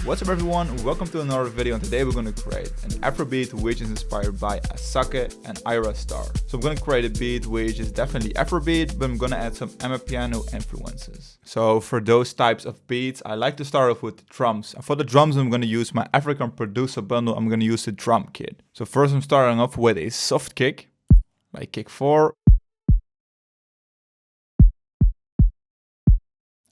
What's up everyone, welcome to another video, and today we're going to create an Afro beat which is inspired by Asake and Ayra Starr. So I'm going to create a beat which is definitely Afro beat, but I'm going to add some piano influences. So for those types of beats, I like to start off with the drums. And for the drums, I'm going to use my African producer bundle. I'm going to use the drum kit. So first I'm starting off with a soft kick, like kick 4.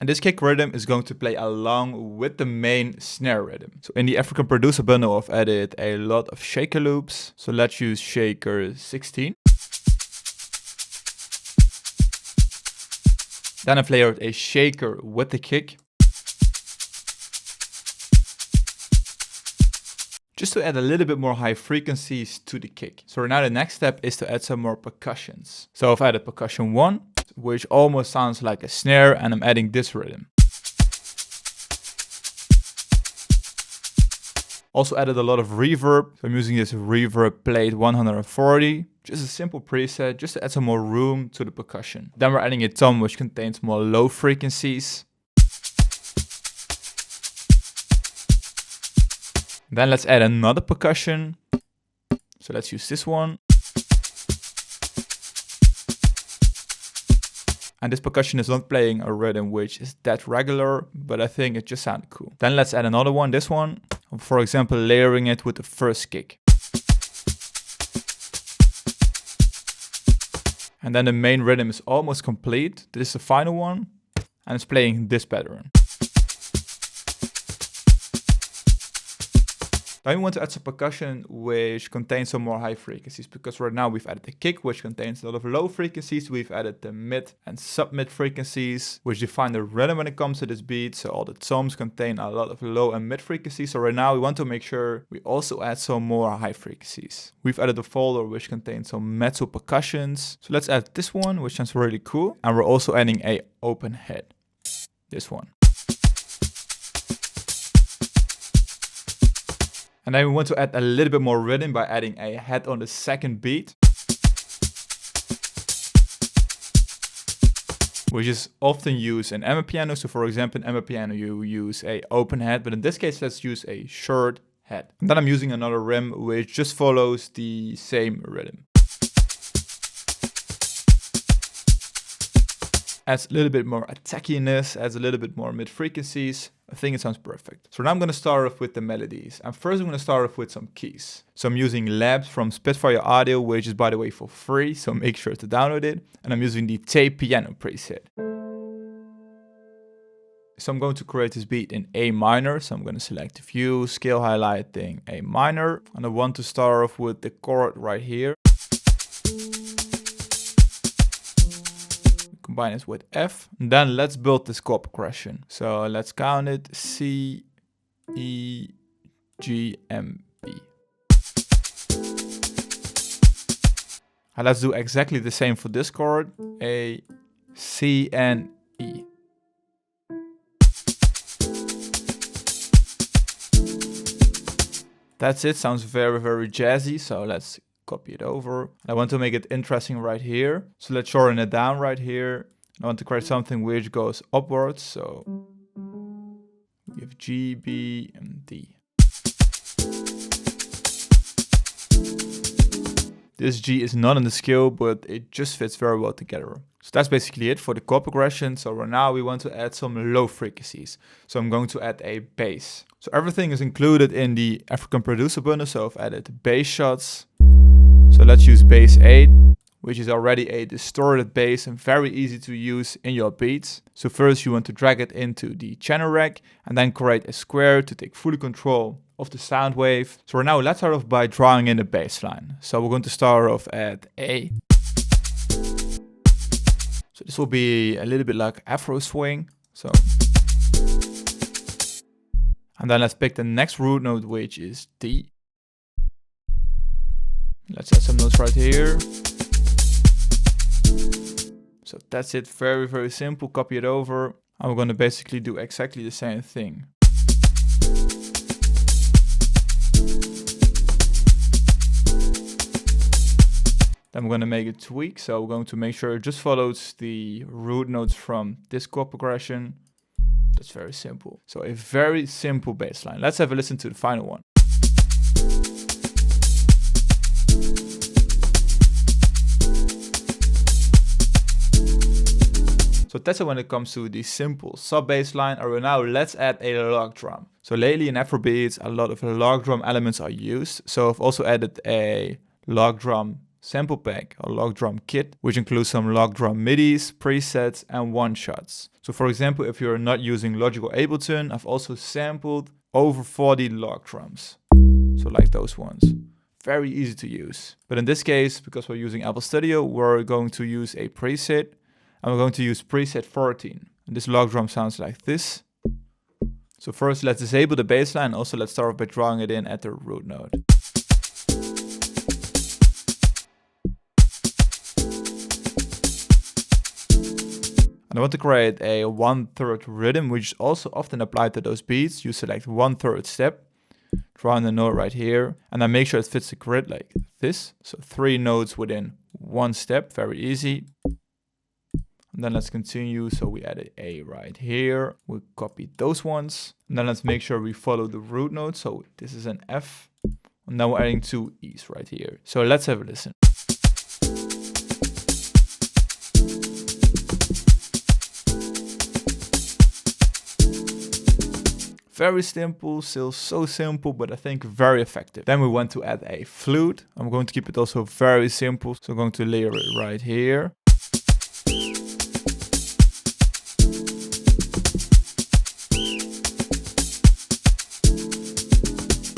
And this kick rhythm is going to play along with the main snare rhythm. So in the African producer bundle, I've added a lot of shaker loops. So let's use shaker 16. Then I've layered a shaker with the kick, just to add a little bit more high frequencies to the kick. So now the next step is to add some more percussions. So I've added percussion 1, which almost sounds like a snare, and I'm adding this rhythm. Also added a lot of reverb. So I'm using this reverb plate 140, just a simple preset, just to add some more room to the percussion. Then we're adding a tom which contains more low frequencies. Then let's add another percussion. So let's use this one. And this percussion is not playing a rhythm which is that regular, but I think it just sounded cool. Then let's add another one, this one. For example, layering it with the first kick. And then the main rhythm is almost complete. This is the final one, and it's playing this pattern. Then we want to add some percussion which contains some more high frequencies, because right now we've added the kick which contains a lot of low frequencies. We've added the mid and sub-mid frequencies which define the rhythm when it comes to this beat. So all the toms contain a lot of low and mid frequencies. So right now we want to make sure we also add some more high frequencies. We've added a folder which contains some metal percussions. So let's add this one, which sounds really cool. And we're also adding a open head, this one. And then we want to add a little bit more rhythm by adding a head on the second beat, which is often used in piano. So for example, in piano you use a open head, but in this case let's use a short head. And then I'm using another rim which just follows the same rhythm. Adds a little bit more attackiness, adds a little bit more mid frequencies. I think it sounds perfect. So now I'm going to start off with the melodies. And first I'm going to start off with some keys. So I'm using Labs from Spitfire Audio, which is by the way for free, so make sure to download it. And I'm using the tape piano preset. So I'm going to create this beat in A minor. So I'm going to select View, Scale Highlighting, A minor. And I want to start off with the chord right here. Combine it with F. And then let's build this chord progression. So let's count it: C, E, G, M, B. And let's do exactly the same for this chord: A, C, and E. That's it. Sounds very, very jazzy. So let's copy it over. I want to make it interesting right here. So let's shorten it down right here. I want to create something which goes upwards. So we have G, B, and D. This G is not in the scale, but it just fits very well together. So that's basically it for the chord progression. So right now we want to add some low frequencies. So I'm going to add a bass. So everything is included in the African producer bundle. So I've added bass shots. So let's use bass 8, which is already a distorted bass and very easy to use in your beats. So first you want to drag it into the channel rack and then create a square to take full control of the sound wave. So right now let's start off by drawing in the bass line. So we're going to start off at A. So this will be a little bit like Afro swing. So, and then let's pick the next root note, which is D. Let's add some notes right here. So that's it, very, very simple. Copy it over. And we're going to basically do exactly the same thing. Then we're going to make a tweak. So we're going to make sure it just follows the root notes from this chord progression. That's very simple. So a very simple bass line. Let's have a listen to the final one. So that's it when it comes to the simple sub bass line. Alright, now let's add a log drum. So lately in Afro beats, a lot of log drum elements are used. So I've also added a log drum sample pack, a log drum kit, which includes some log drum MIDIs, presets, and one-shots. So for example, if you're not using Logic or Ableton, I've also sampled over 40 log drums. So like those ones. Very easy to use. But in this case, because we're using Apple Studio, we're going to use a preset. And we're going to use preset 14. And this log drum sounds like this. So first let's disable the bass line. Also let's start off by drawing it in at the root node. And I want to create a 1/3 rhythm, which is also often applied to those beats. You select 1/3 step, draw in the note right here, and then make sure it fits the grid like this. So 3 notes within 1 step, very easy. And then let's continue. So we added A right here. We copy those ones. And then let's make sure we follow the root note. So this is an F. And now we're adding 2 E's right here. So let's have a listen. Very simple, still so simple, but I think very effective. Then we want to add a flute. I'm going to keep it also very simple. So I'm going to layer it right here.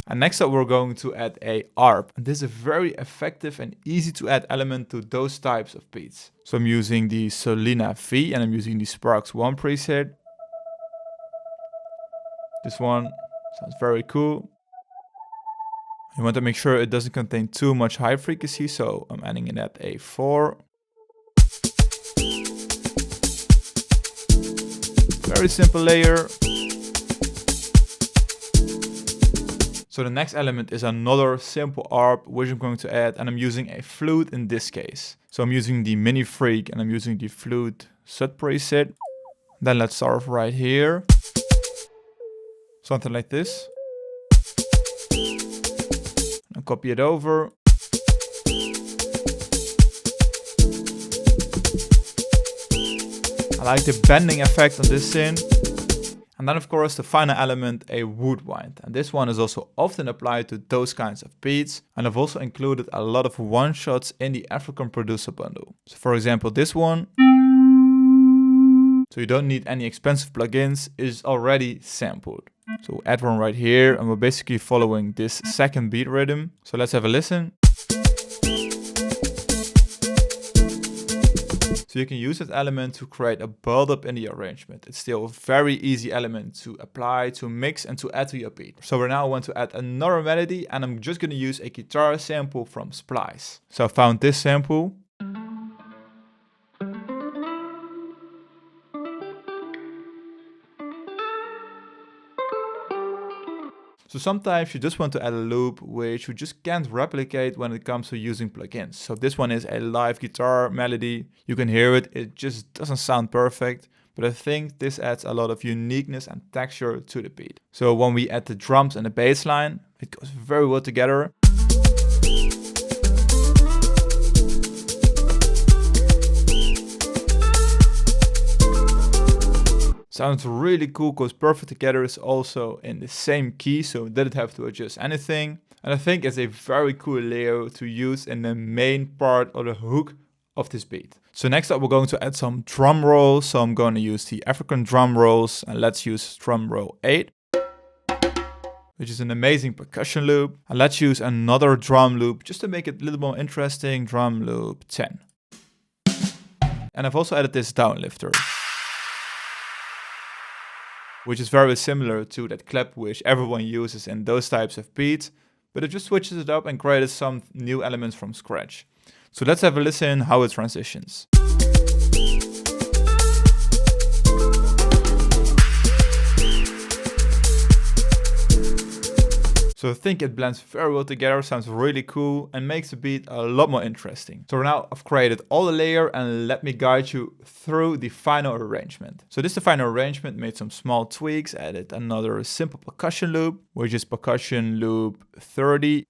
And next up, we're going to add a ARP. And this is a very effective and easy to add element to those types of beats. So I'm using the Solina V and I'm using the Sparks 1 preset. This one sounds very cool. You want to make sure it doesn't contain too much high frequency, so I'm adding in at a 4. Very simple layer. So the next element is another simple ARP, which I'm going to add, and I'm using a flute in this case. So I'm using the Mini Freak and I'm using the Flute sub preset. Then let's start off right here. Something like this. And copy it over. I like the bending effect on this synth. And then of course the final element, a Woodwind. And this one is also often applied to those kinds of beats. And I've also included a lot of one-shots in the African Producer Bundle. So for example, this one. So you don't need any expensive plugins, it's already sampled. So add one right here and we're basically following this second beat rhythm. So let's have a listen. So you can use that element to create a build-up in the arrangement. It's still a very easy element to apply, to mix, and to add to your beat. So right now I want to add another melody, and I'm just going to use a guitar sample from Splice. So I found this sample. So sometimes you just want to add a loop which you just can't replicate when it comes to using plugins. So this one is a live guitar melody. You can hear it, it just doesn't sound perfect, but I think this adds a lot of uniqueness and texture to the beat. So when we add the drums and the bass line, it goes very well together. Sounds really cool, goes perfect together, is also in the same key, so didn't have to adjust anything. And I think it's a very cool layer to use in the main part or the hook of this beat. So next up we're going to add some drum rolls. So I'm going to use the African drum rolls, and let's use drum roll 8. Which is an amazing percussion loop. And let's use another drum loop just to make it a little more interesting, drum loop 10. And I've also added this downlifter, which is very similar to that clap which everyone uses in those types of beats, but it just switches it up and created some new elements from scratch. So let's have a listen how it transitions. So So I think it blends very well together, sounds really cool, and makes the beat a lot more interesting. So now I've created all the layer, and let me guide you through the final arrangement. So this is the final arrangement, made some small tweaks, added another simple percussion loop, which is Percussion Loop 30,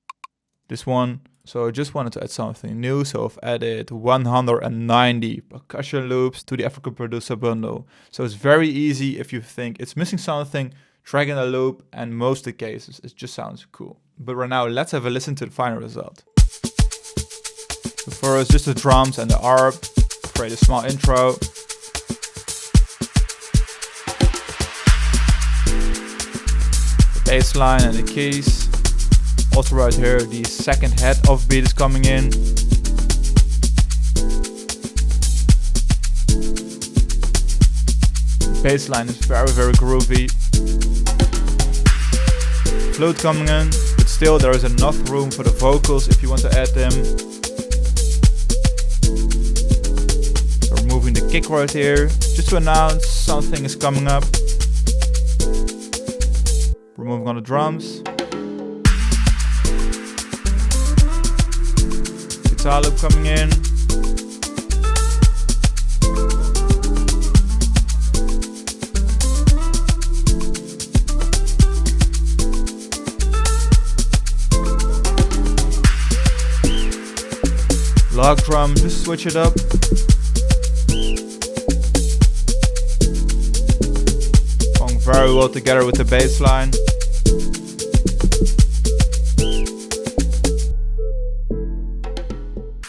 this one. So I just wanted to add something new, so I've added 190 percussion loops to the African Producer bundle. So it's very easy if you think it's missing something, drag in a loop, and most of the cases it just sounds cool. But right now, let's have a listen to the final result. So first, just the drums and the arp, create a small intro. The bass line and the keys. Also right here, the second head of beat is coming in. The bass line is very, very groovy. Flute coming in, but still there is enough room for the vocals if you want to add them. So removing the kick right here, just to announce something is coming up. Removing on the drums. Guitar loop coming in. Log drum, just switch it up. Going very well together with the bass line.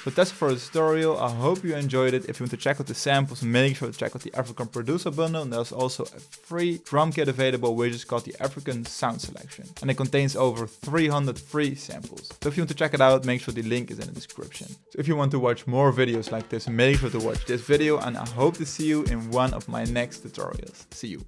So that's it for the tutorial. I hope you enjoyed it. If you want to check out the samples, make sure to check out the African Producer bundle. And there's also a free drum kit available, which is called the African Sound Selection. And it contains over 300 free samples. So if you want to check it out, make sure the link is in the description. So if you want to watch more videos like this, make sure to watch this video. And I hope to see you in one of my next tutorials. See you.